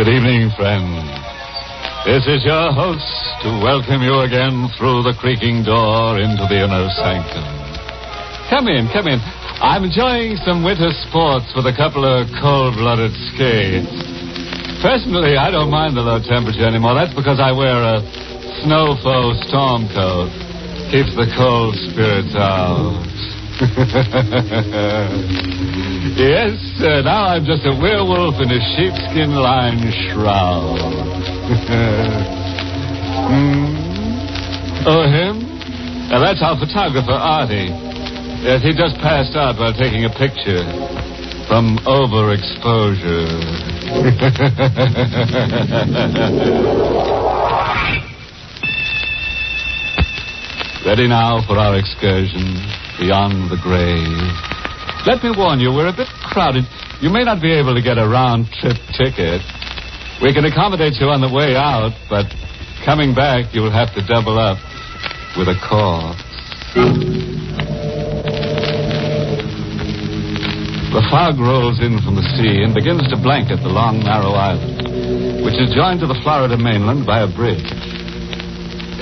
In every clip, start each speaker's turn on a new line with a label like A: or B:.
A: Good evening, friends. This is your host to welcome you again through the creaking door into the inner sanctum. Come in. I'm enjoying some winter sports with a couple of cold-blooded skates. Personally, I don't mind the low temperature anymore. That's because I wear a snow-foe storm coat. Keeps the cold spirits out. Yes, now I'm just a werewolf in a sheepskin-lined shroud. Oh, him? Now, that's our photographer, Artie. Yes, he just passed out while taking a picture from overexposure. Ready now for our excursion beyond the grave. Let me warn you, we're a bit crowded. You may not be able to get a round-trip ticket. We can accommodate you on the way out, but coming back, you'll have to double up with a corpse. The fog rolls in from the sea and begins to blanket the long, narrow island, which is joined to the Florida mainland by a bridge.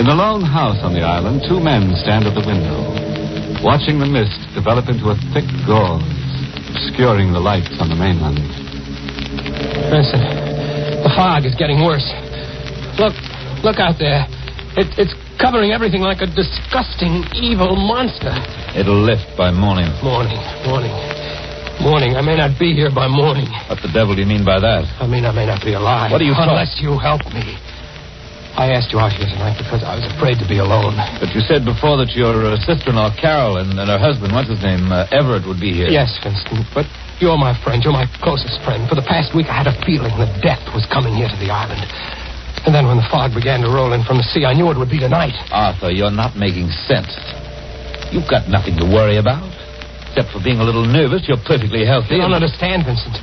A: In the lone house on the island, two men stand at the window, watching the mist develop into a thick gauze, obscuring the lights on the mainland.
B: Vincent, the fog is getting worse. Look out there. It's covering everything like a disgusting, evil monster.
C: It'll lift by morning.
B: Morning. I may not be here by morning.
C: What the devil do you mean by that?
B: I mean, I may not be alive.
C: What are you talking?
B: Unless you help me. I asked you out here tonight because I was afraid to be alone.
C: But you said before that your sister-in-law, Carol, and her husband, what's his name, Everett, would be here.
B: Yes, Vincent, but you're my friend. You're my closest friend. For the past week, I had a feeling that death was coming here to the island. And then when the fog began to roll in from the sea, I knew it would be tonight.
C: Arthur, you're not making sense. You've got nothing to worry about. Except for being a little nervous, you're perfectly healthy.
B: You don't understand, Vincent.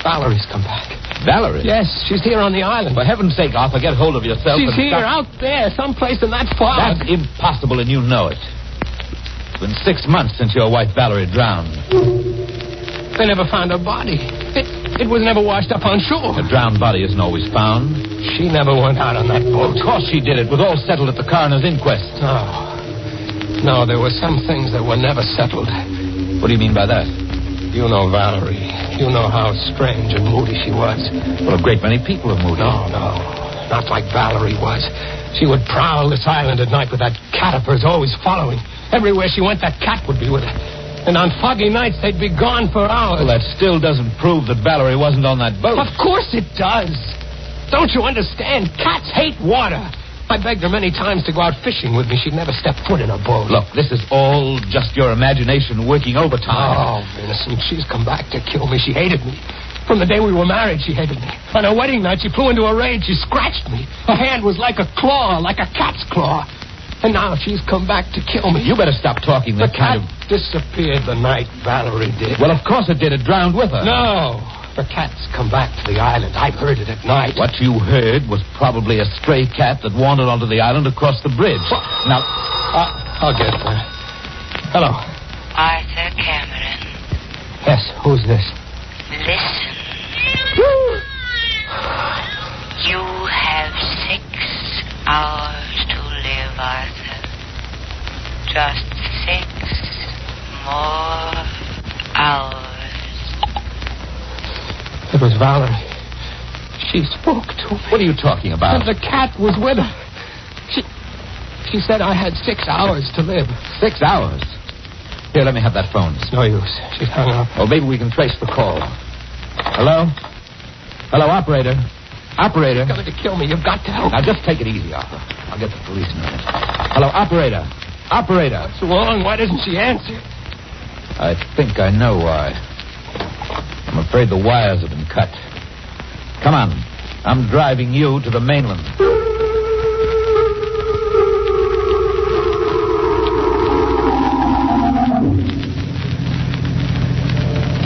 B: Valerie's come back.
C: Valerie?
B: Yes, she's here on the island.
C: For heaven's sake, Arthur, get hold of yourself.
B: She's here, out there, someplace in that fog.
C: That's impossible, and you know it. It's been 6 months since your wife Valerie drowned.
B: They never found her body. It was never washed up on shore.
C: A drowned body isn't always found.
B: She never went out on that boat.
C: Of course she did. It was all settled at the coroner's inquest.
B: No, there were some things that were never settled.
C: What do you mean by that?
B: You know Valerie. You know how strange and moody she was.
C: Well, a great many people are moody.
B: No. Not like Valerie was. She would prowl this island at night with that cat of hers always following. Everywhere she went, that cat would be with her. And on foggy nights, they'd be gone for hours.
C: Well, that still doesn't prove that Valerie wasn't on that boat.
B: Of course it does. Don't you understand? Cats hate water. I begged her many times to go out fishing with me. She'd never step foot in a boat.
C: Look, this is all just your imagination working overtime.
B: Oh, Vincent, she's come back to kill me. She hated me. From the day we were married, she hated me. On her wedding night, she flew into a rage. She scratched me. Her hand was like a claw, like a cat's claw. And now she's come back to kill me.
C: You better stop talking
B: The
C: that
B: cat
C: kind of...
B: disappeared the night Valerie did.
C: Well, of course it did. It drowned with her.
B: No. The cat's come back to the island. I've heard it at night.
C: What you heard was probably a stray cat that wandered onto the island across the bridge.
B: What?
C: Now,
B: I'll get it. Hello.
D: Arthur Cameron.
B: Yes, who's this?
D: Listen. You have 6 hours to live, Arthur. Just 6 more hours.
B: It was Valerie. She spoke to me.
C: what are you talking about?
B: And the cat was with her. She said I had 6 hours to live.
C: 6 hours? Here, let me have that phone.
B: It's no use. She's hung up.
C: Well, maybe we can trace the call. Hello? Hello, operator. Operator.
B: She's going to kill me. You've got to help.
C: Now, just take it easy, Arthur. I'll get the police in a minute. Hello, operator. Operator.
B: What's wrong? Why doesn't she answer?
C: I think I know why. I'm afraid the wires have been cut. Come on. I'm driving you to the mainland.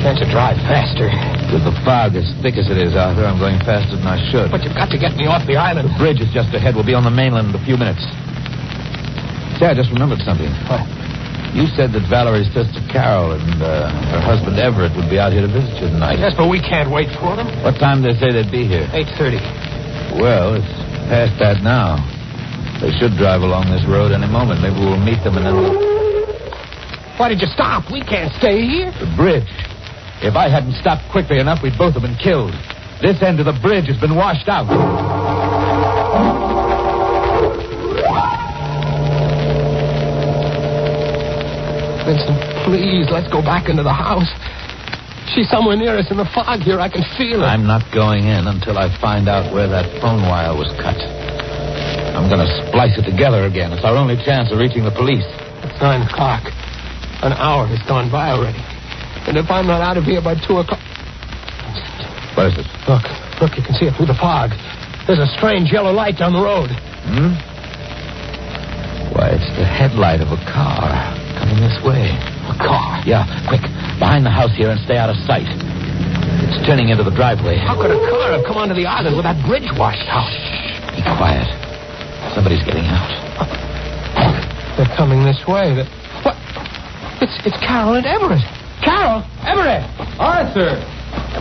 B: Can't you drive faster?
C: With the fog as thick as it is, Arthur, I'm going faster than I should.
B: But you've got to get me off the island.
C: The bridge is just ahead. We'll be on the mainland in a few minutes. Say, I just remembered something.
B: What?
C: You said that Valerie's sister Carol and her husband Everett would be out here to visit you tonight.
B: Yes, but we can't wait for them.
C: What time did they say they'd be here?
B: 8:30.
C: Well, it's past that now. They should drive along this road any moment. Maybe we'll meet them and then...
B: Why did you stop? We can't stay here.
C: The bridge. If I hadn't stopped quickly enough, we'd both have been killed. This end of the bridge has been washed out.
B: Vincent, please, let's go back into the house. She's somewhere near us in the fog here. I can feel it.
C: I'm not going in until I find out where that phone wire was cut. I'm going to splice it together again. It's our only chance of reaching the police.
B: It's 9 o'clock. An hour has gone by already. And if I'm not out of here by 2 o'clock...
C: What is it?
B: Look, you can see it through the fog. There's a strange yellow light down the road.
C: Why, it's the headlight of a car coming this way.
B: A car?
C: Yeah, quick. Behind the house here and stay out of sight. It's turning into the driveway.
B: How could a car have come onto the island with that bridge washed out?
C: Be quiet. Somebody's getting out.
B: They're coming this way. What? It's Carol and Everett. Carol! Everett!
E: Arthur!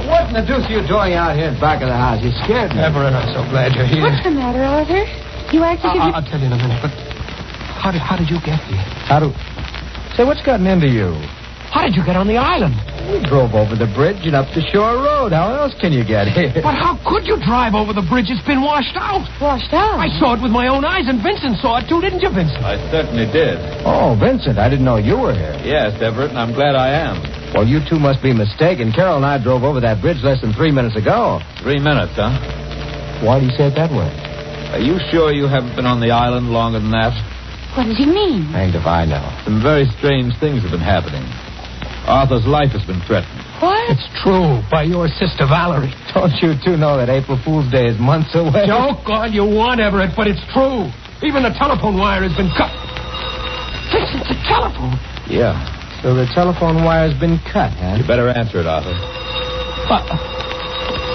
E: What in the deuce are you doing out here in back of the house? You scared me.
B: Everett, I'm so glad you're here.
F: What's the matter, Arthur? You acted as if...
B: I'll tell you in a minute, but how did you get here?
E: Say, what's gotten into you?
B: How did you get on the island?
E: We drove over the bridge and up the shore road. How else can you get here?
B: But how could you drive over the bridge? It's been washed out.
F: Washed out?
B: I saw it with my own eyes, and Vincent saw it too, didn't you, Vincent?
C: I certainly did.
E: Oh, Vincent, I didn't know you were here.
C: Yes, Everett, and I'm glad I am.
E: Well, you two must be mistaken. Carol and I drove over that bridge less than 3 minutes ago.
C: 3 minutes, huh?
E: Why do you say it that way?
C: Are you sure you haven't been on the island longer than that?
F: What does he mean?
E: Hanged if I know.
C: Some very strange things have been happening. Arthur's life has been threatened.
F: What?
B: It's true, by your sister Valerie.
E: Don't you two know that April Fool's Day is months away?
B: Joke all you want, Everett, but it's true. Even the telephone wire has been cut. Vincent, the telephone.
C: Yeah.
E: So the telephone wire's been cut, huh?
C: You better answer it, Arthur.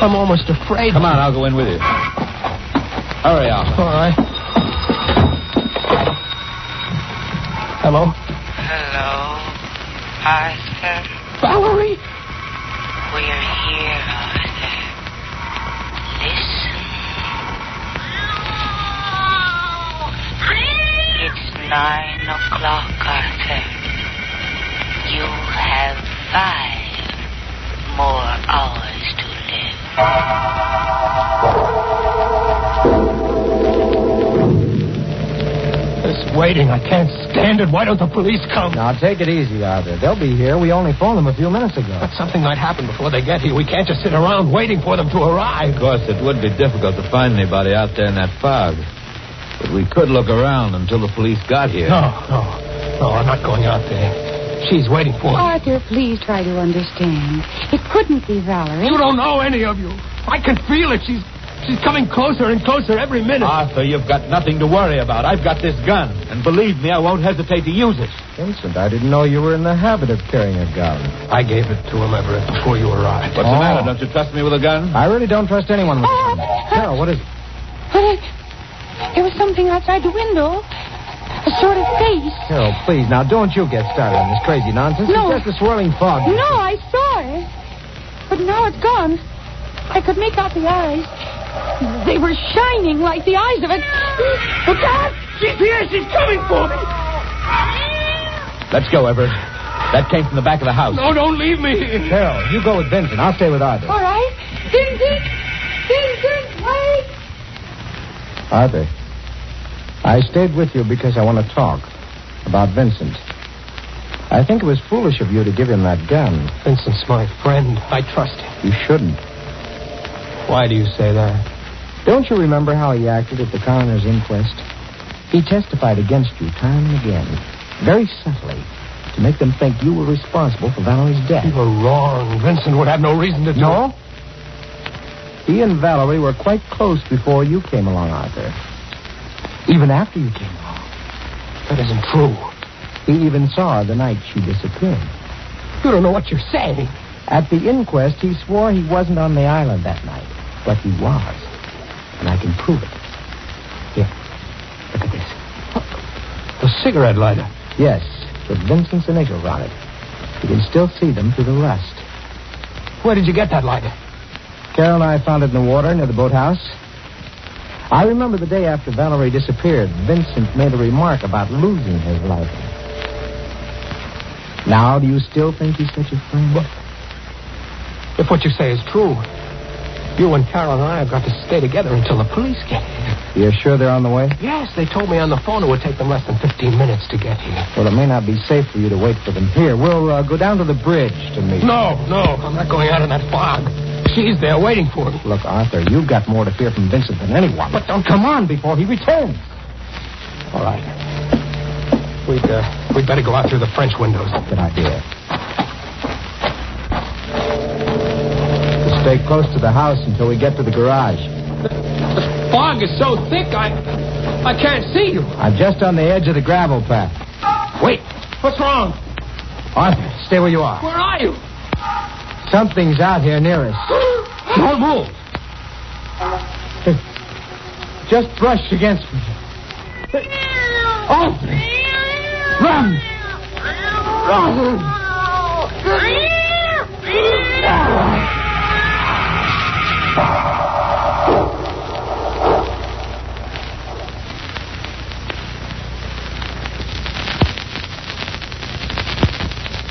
B: I'm almost afraid.
C: Come on, I'll go in with you. Hurry, Arthur.
B: All right. Hello?
D: Hello, Arthur.
B: Valerie?
D: We're here, Arthur. Listen. It's 9 o'clock, Arthur. You have 5 more hours to live.
B: This waiting, I can't stand it. Why don't the police come?
E: Now, take it easy, Arthur. They'll be here. We only phoned them a few minutes ago.
B: But something might happen before they get here. We can't just sit around waiting for them to arrive.
C: Of course, it would be difficult to find anybody out there in that fog. But we could look around until the police got here.
B: No, I'm not going out there. She's waiting for me.
F: Arthur, please try to understand. It couldn't be Valerie.
B: You don't know any of you. I can feel it. She's coming closer and closer every minute.
C: Arthur, you've got nothing to worry about. I've got this gun. And believe me, I won't hesitate to use it.
E: Vincent, I didn't know you were in the habit of carrying a gun.
B: I gave it to him, Everett, before you arrived.
C: What's the matter? Don't you trust me with a gun?
E: I really don't trust anyone with a gun. Carol, what is it?
F: There was something outside the window. A sort of face.
E: Carol, please, now don't you get started on this crazy nonsense.
F: No.
E: It's just a swirling fog.
F: No, I saw it. But now it's gone. I could make out the eyes. They were shining like the eyes of it. Look out!
B: She's here. She's coming for me.
C: Let's go, Everett. That came from the back of the house.
B: No, don't leave me here.
E: Carol, you go with Vincent. I'll stay with Arthur.
F: All right. Vincent! Vincent, wait!
E: Arthur, I stayed with you because I want to talk about Vincent. I think it was foolish of you to give him that gun.
B: Vincent's my friend. I trust him.
E: You shouldn't.
B: Why do you say that?
E: Don't you remember how he acted at the coroner's inquest? He testified against you time and again, very subtly, to make them think you were responsible for Valerie's death.
B: You were wrong. Vincent would have no reason to do
E: No? He and Valerie were quite close before you came along, Arthur. Even after you came along.
B: That isn't true.
E: He even saw her the night she disappeared.
B: You don't know what you're saying.
E: At the inquest, he swore he wasn't on the island that night, but he was. And I can prove it. Here, look at this.
B: The cigarette lighter.
E: Yes, with Vincent's initials on it. You can still see them through the rust.
B: Where did you get that lighter?
E: Carol and I found it in the water near the boathouse. I remember the day after Valerie disappeared, Vincent made a remark about losing his lighter. Now, do you still think he's such a friend?
B: Well, if what you say is true, you and Carol and I have got to stay together until the police get here.
E: You're sure they're on the way?
B: Yes, they told me on the phone it would take them less than 15 minutes to get here.
E: Well, it may not be safe for you to wait for them here. We'll go down to the bridge to meet them.
B: No, I'm not going out in that fog. She's there waiting for me.
E: Look, Arthur, you've got more to fear from Vincent than anyone.
B: But don't
E: come on before he returns.
B: All right. We'd better go out through the French windows.
E: Good idea. We'll stay close to the house until we get to the garage.
B: The fog is so thick, I can't see you.
E: I'm just on the edge of the gravel path.
B: Wait, what's wrong?
E: Arthur, stay where you are.
B: Where are you?
E: Something's out here near us.
B: Don't move.
E: Just brushed against me. Arthur! Run! Run!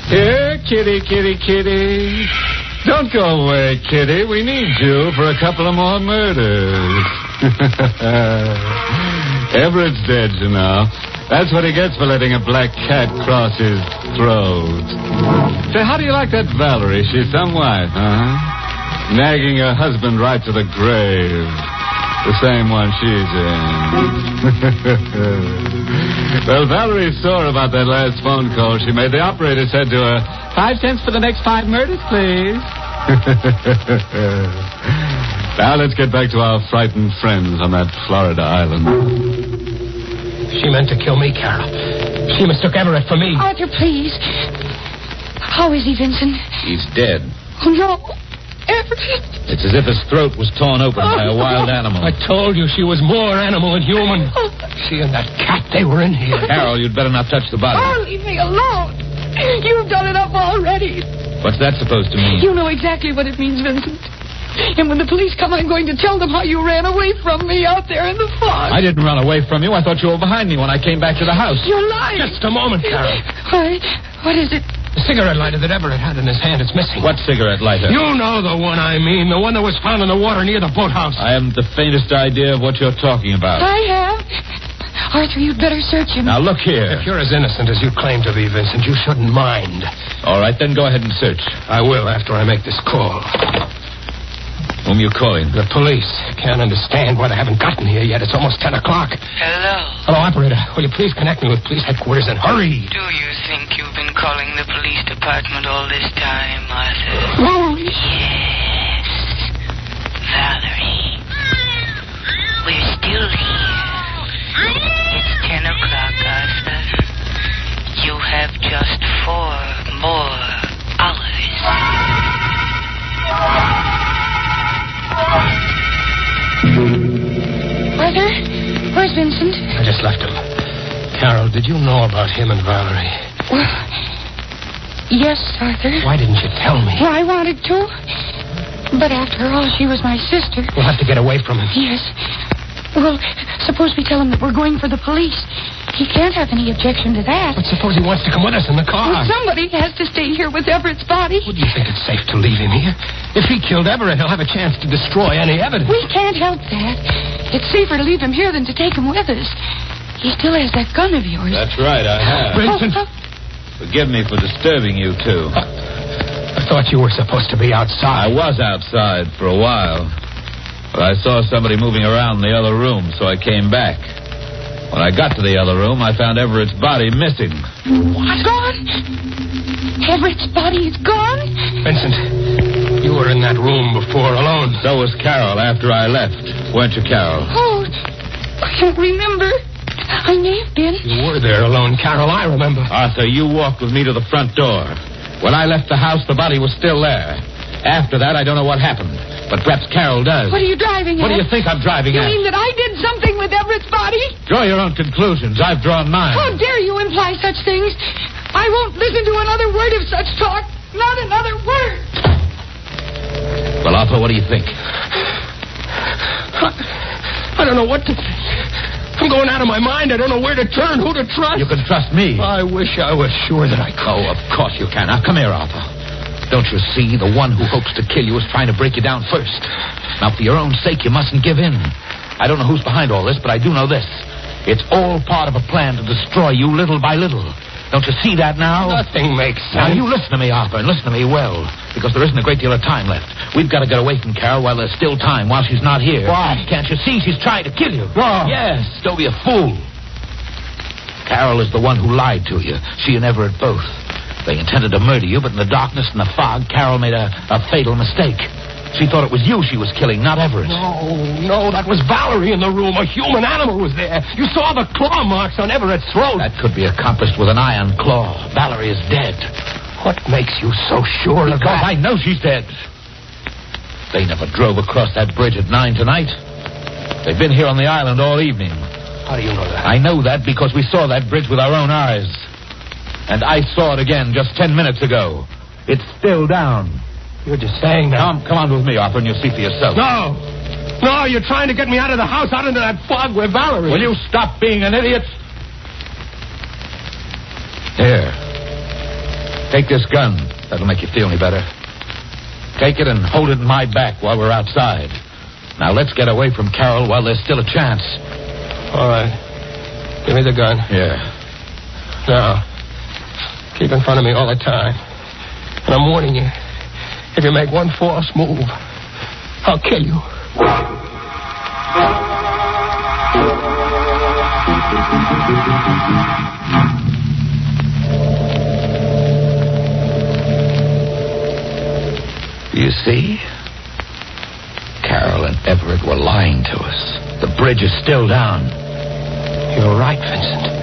A: Here, kitty, kitty, kitty. Don't go away, kitty. We need you for a couple of more murders. Everett's dead, you know. That's what he gets for letting a black cat cross his throat. Say, how do you like that Valerie? She's some wife, huh? Nagging her husband right to the grave. The same one she's in. Well, Valerie saw about that last phone call she made. The operator said to her, 5 cents for the next 5 murders, please. Now let's get back to our frightened friends on that Florida island.
B: She meant to kill me, Carol. She mistook Everett for me.
F: Arthur, please. How is he, Vincent?
C: He's dead.
F: Oh, no. Everett.
C: It's as if his throat was torn open by a wild animal.
B: I told you she was more animal than human. She and that cat, they were in here.
C: Carol, you'd better not touch the body.
F: Oh, leave me alone. You've done enough already.
C: What's that supposed to mean?
F: You know exactly what it means, Vincent. And when the police come, I'm going to tell them how you ran away from me out there in the fog.
C: I didn't run away from you. I thought you were behind me when I came back to the house.
F: You're lying.
B: Just a moment, Carol.
F: What is it?
B: The cigarette lighter that Everett had in his hand, it's missing.
C: What cigarette lighter?
B: You know the one I mean. The one that was found in the water near the boathouse.
C: I haven't the faintest idea of what you're talking about.
F: I have. Arthur, you'd better search him.
C: Now, look here.
B: If you're as innocent as you claim to be, Vincent, you shouldn't mind.
C: All right, then go ahead and search.
B: I will after I make this call.
C: Whom you calling?
B: The police. Can't understand why they haven't gotten here yet. It's almost 10 o'clock.
D: Hello.
B: Hello, operator. Will you please connect me with police headquarters and hurry?
D: Do you think you've been calling the police department all this time, Arthur?
F: Valerie.
D: Yes. Valerie. We're still here. It's 10 o'clock, Arthur. You have just 4 more hours.
F: Arthur, where's Vincent?
B: I just left him. Carol, did you know about him and Valerie?
F: Well, yes, Arthur.
B: Why didn't you tell me?
F: Well, I wanted to. But after all, she was my sister.
B: We'll have to get away from him.
F: Yes. Well, suppose we tell him that we're going for the police. He can't have any objection to that.
B: But suppose he wants to come with us in the car.
F: Well, somebody has to stay here with Everett's body.
B: Well, do you think it's safe to leave him here? If he killed Everett, he'll have a chance to destroy any evidence.
F: We can't help that. It's safer to leave him here than to take him with us. He still has that gun of yours.
C: That's right, I have.
B: Vincent.
C: Forgive me for disturbing you, too.
B: I thought you were supposed to be outside.
C: I was outside for a while. But I saw somebody moving around in the other room, so I came back. When I got to the other room, I found Everett's body missing.
F: What? Gone? Everett's body is gone?
B: Vincent, you were in that room before alone.
C: So was Carol after I left. Weren't you, Carol?
F: Oh, I can't remember. I may have been.
B: You were there alone, Carol. I remember.
C: Arthur, you walked with me to the front door. When I left the house, the body was still there. After that, I don't know what happened. But perhaps Carol does.
F: What are you driving at?
C: What do you think I'm driving
F: You
C: at?
F: mean that I did something with Everett's body?
C: Draw your own conclusions. I've drawn mine.
F: How dare you imply such things? won't listen to another word of such talk. Not another word.
C: Well, Arthur, what do you think?
B: I don't know what to think. I'm going out of my mind. I don't know where to turn, who to trust.
C: You can trust me.
B: I wish I was sure that I could.
C: Oh, of course you can. Now, come here, Arthur. Don't you see? The one who hopes to kill you is trying to break you down first. Now, for your own sake, you mustn't give in. I don't know who's behind all this, but I do know this. It's all part of a plan to destroy you little by little. Don't you see that now?
B: Nothing makes
C: Now,
B: sense.
C: you listen to me, Arthur, and listen to me well, because there isn't a great deal of time left. We've got to get away from Carol while there's still time, while she's not here.
B: Why?
C: Can't you see she's trying to kill you?
B: No.
C: Yes, don't be a fool. Carol is the one who lied to you. She and Everett both. They intended to murder you, but in the darkness and the fog, Carol made a fatal mistake. She thought it was you she was killing, not Everett.
B: No, that was Valerie in the room. A human animal was there. You saw the claw marks on Everett's throat.
C: That could be accomplished with an iron claw. Valerie is dead.
B: What makes you so sure of
C: Because
B: that?
C: I know she's dead. They never drove across that bridge at 9 tonight. They've been here on the island all evening.
B: How do you know that?
C: I know that because we saw that bridge with our own eyes. And I saw it again just 10 minutes ago. It's still down.
B: You're just saying that.
C: Come on with me, Arthur, and you'll see for yourself.
B: No, you're trying to get me out of the house, out into that fog where Valerie...
C: Will you stop being an idiot? Here. Take this gun. That'll make you feel any better. Take it and hold it in my back while we're outside. Now, let's get away from Carol while there's still a chance.
B: All right. Give me the gun.
C: Yeah.
B: Now, keep in front of me all the time. And I'm warning you. If you make one false move, I'll kill you.
C: You see? Carol and Everett were lying to us. The bridge is still down.
B: You're right, Vincent.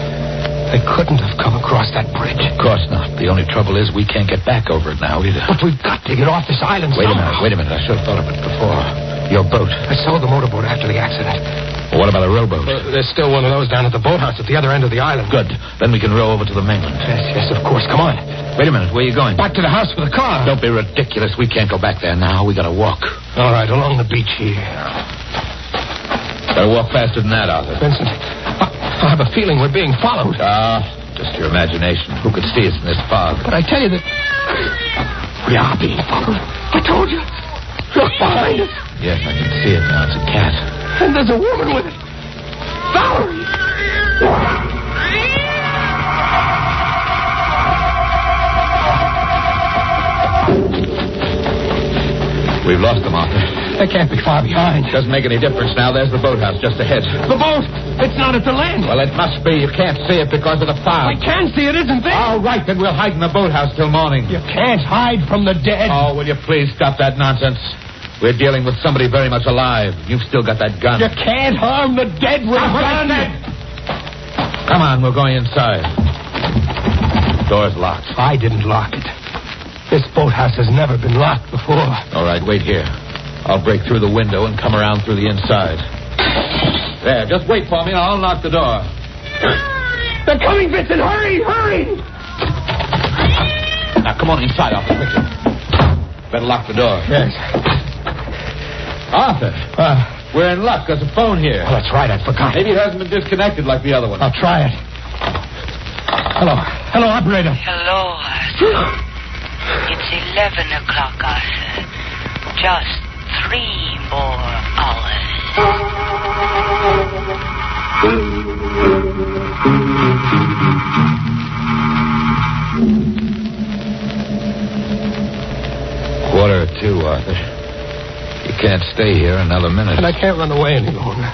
B: They couldn't have come across that bridge.
C: Of course not. The only trouble is we can't get back over it now either.
B: But we've got to get off this island
C: Wait
B: somehow.
C: a minute. I should have thought of it before. Your boat.
B: I sold the motorboat after the accident.
C: Well, what about a rowboat?
B: There's still one of those down at the boathouse at the other end of the island.
C: Good. Then we can row over to the mainland.
B: Yes, of course. Come on.
C: Wait a minute. Where are you going?
B: Back to the house with the car.
C: Don't be ridiculous. We can't go back there now. We gotta walk.
B: All right, along the beach here.
C: Gotta walk faster than that, Arthur.
B: Vincent, I have a feeling we're being followed.
C: Just your imagination. Who could see us in this fog?
B: But I tell you that we are being followed. I told you. Look behind us.
C: Yes, I can see it now. It's a cat.
B: And there's a woman with it. Valerie.
C: We've lost them, Arthur.
B: They can't be far behind.
C: Doesn't make any difference now. There's the boathouse just ahead.
B: The boat. It's not at the land.
C: Well, it must be. You can't see it because of the fog.
B: I can see it isn't there.
C: All right, then we'll hide in the boathouse till morning.
B: You can't hide from the dead.
C: Oh, will you please stop that nonsense? We're dealing with somebody very much alive. You've still got that gun.
B: You can't harm the dead with a gun.
C: Come on, we're going inside. Door's locked.
B: I didn't lock it. This boathouse has never been locked before.
C: All right, wait here. I'll break through the window and come around through the inside. There, just wait for me and I'll unlock the door.
B: They're coming, Vincent. Hurry.
C: Now, come on inside, Arthur, quickly. Better lock the door.
B: Yes.
C: Arthur, we're in luck. There's a phone here.
B: Oh, that's right. I forgot.
C: Maybe it hasn't been disconnected like the other one.
B: I'll try it. Hello, operator.
D: Hello, Arthur. It's 11 o'clock, Arthur. Just 3 more hours.
C: Quarter to 2, Arthur. You can't stay here another minute.
B: And I can't run away any longer.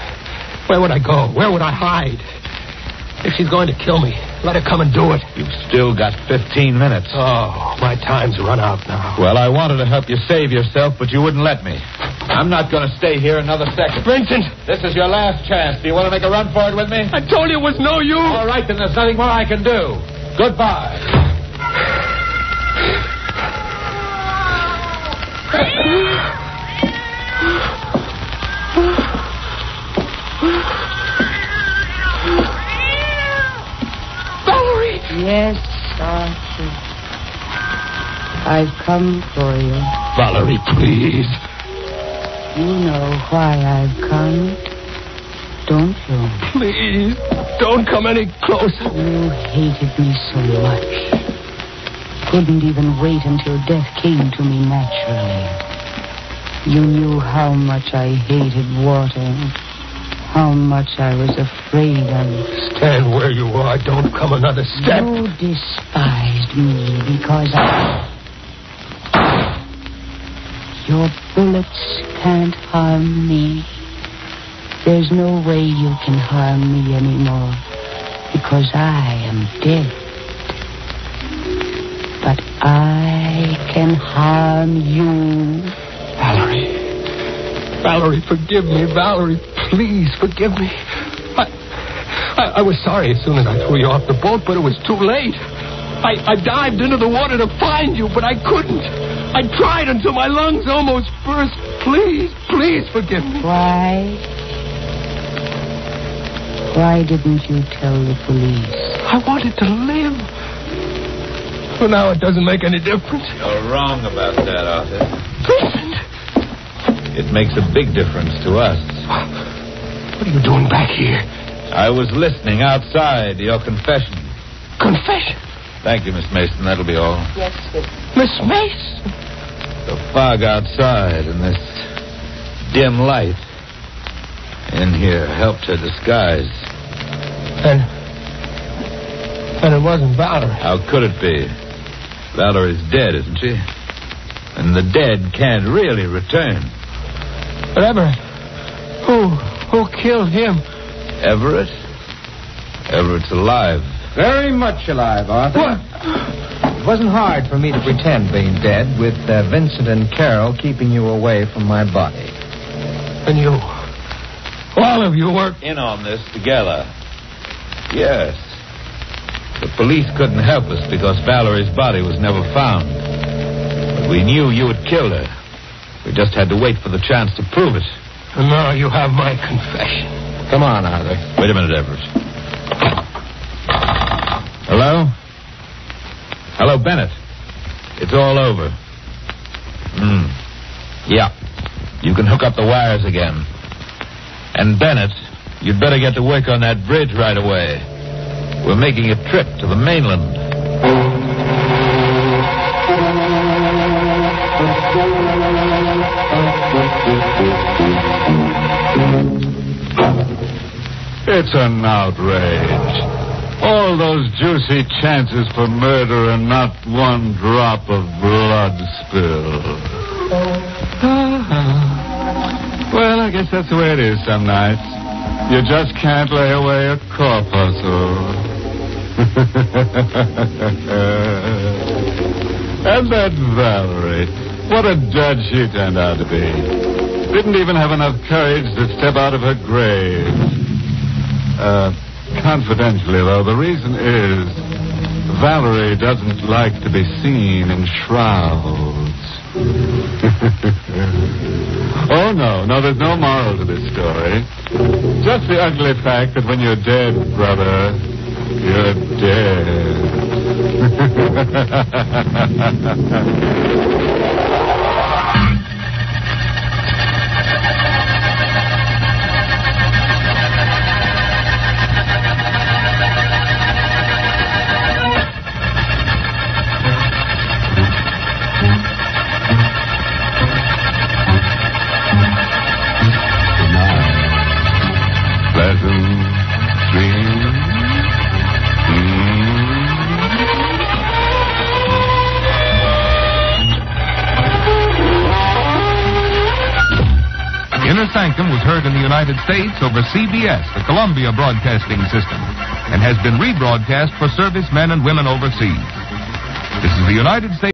B: Where would I go? Where would I hide? If she's going to kill me, let her come and do it.
C: You've still got 15 minutes.
B: Oh, my time's run out now.
C: Well, I wanted to help you save yourself, but you wouldn't let me. I'm not going to stay here another second.
B: Vincent!
C: This is your last chance. Do you want to make a run for it with me?
B: I told you it was no use.
C: All right, then there's nothing more I can do. Goodbye.
F: Yes,
G: Arthur. I've come for you.
B: Valerie, please.
G: You know why I've come, don't you?
B: Please, don't come any closer.
G: You hated me so much. Couldn't even wait until death came to me naturally. You knew how much I hated water, how much I was afraid of it.
B: Stand where you are. Don't come another step.
G: You despised me because your bullets can't harm me. There's no way you can harm me anymore because I am dead. But I can harm you.
B: Valerie, forgive me. Valerie, please forgive me. I was sorry as soon as I threw you off the boat, but it was too late. I dived into the water to find you, but I couldn't. I tried until my lungs almost burst. Please forgive me.
G: Why didn't you tell the police?
B: I wanted to live. Well, now it doesn't make any difference.
C: You're wrong about that, Arthur.
B: Listen.
C: It makes a big difference to us.
B: What are you doing back here?
C: I was listening outside to your confession.
B: Confession?
C: Thank you, Miss Mason. That'll be all.
G: Yes, sir.
B: Miss Mason?
C: The fog outside and this dim light in here helped her disguise.
B: And it wasn't Valerie.
C: How could it be? Valerie's dead, isn't she? And the dead can't really return.
B: But Everett, who killed him?
C: Everett? Everett's alive.
E: Very much alive, Arthur.
B: What?
E: It wasn't hard for me to pretend being dead with Vincent and Carol keeping you away from my body.
B: And you, all of you worked
C: in on this together. Yes. The police couldn't help us because Valerie's body was never found. But we knew you had killed her. We just had to wait for the chance to prove it.
B: And now you have my confession.
E: Come on, Arthur.
C: Wait a minute, Everett. Hello? Hello, Bennett. It's all over. Yeah. You can hook up the wires again. And Bennett, you'd better get to work on that bridge right away. We're making a trip to the mainland.
A: It's an outrage. All those juicy chances for murder and not one drop of blood spilled. Well, I guess that's the way it is some nights. You just can't lay away a corpuscle. And that Valerie, what a judge she turned out to be. Didn't even have enough courage to step out of her grave. Confidentially, though, the reason is Valerie doesn't like to be seen in shrouds. Oh, no, there's no moral to this story. Just the ugly fact that when you're dead, brother, you're dead.
H: Sanctum was heard in the United States over CBS, the Columbia Broadcasting System, and has been rebroadcast for servicemen and women overseas. This is the United States.